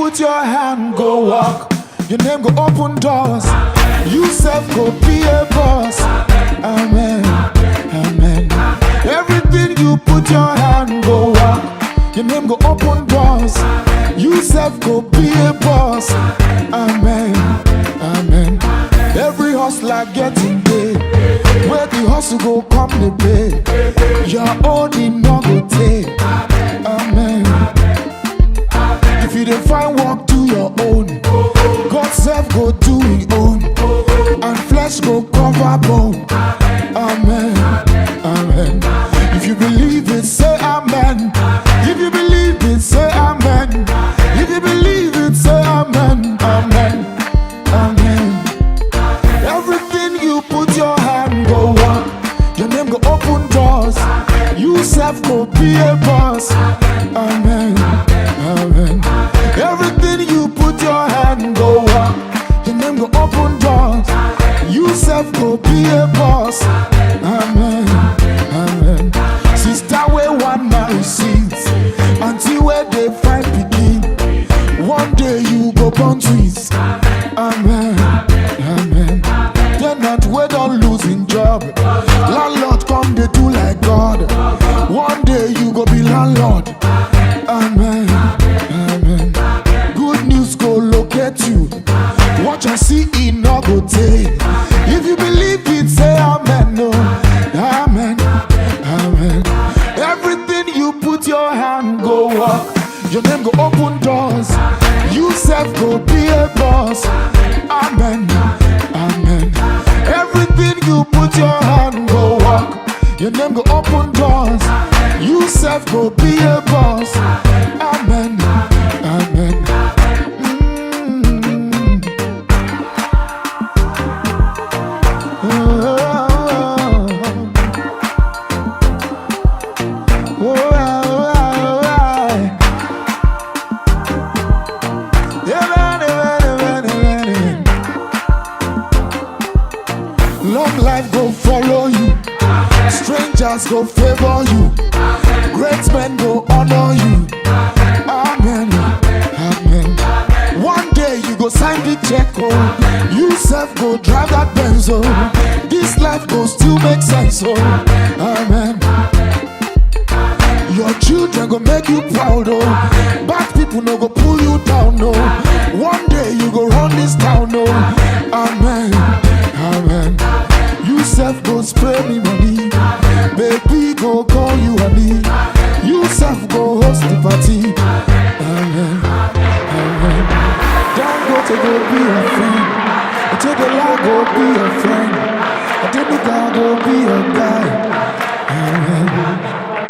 put your hand, go walk. Your name go open doors. You self go be a boss. Amen, amen. Everything you put your hand, go walk. Your name go open doors. You self go be a boss. Amen, amen. Every hustler getting paid. Where the hustle go come the pay. Your own in no go take. Amen. If you don't find work, do your own. God self go do his own. And flesh go cover bone. Amen, amen. If you believe it, say amen. If you believe it, say amen. If you believe it, say amen, amen, amen. Everything you put your hand, go on. Your name go open doors. You self go be a boss. Amen, amen. Everything you put your hand, go on. Your name go open doors. You self go be a boss. Amen, amen. Sister where one man receives until where they find begin. One day you go born twins. Amen, amen. Then that way don't losing job. Landlord come they do like God. One day you go be landlord. Amen, amen. Good news go locate you. Watch and see it no go take. If you believe it, say amen. No, amen, amen. Everything you put your hand, go walk. Your name go open doors. You self go be a boss. Amen, amen. Everything you put your hand, go walk. Your name go open doors. You self go be a boss. Amen, amen. Long life go follow you. Strangers go favor you. Great men go honor you. Amen, amen. One day you go sign the check, oh. You self go drive that Benz, oh. This life go still make sense, oh. Amen. Your children go make you proud, oh. Bad people no go pull you down, no. One day you go run this town, oh. Amen, amen. You self go spray me money. Baby go call you honey. You self go host the party. Amen, amen. Don't go to go be a friend. Until the Lord go be a friend. Until the God go be a guy.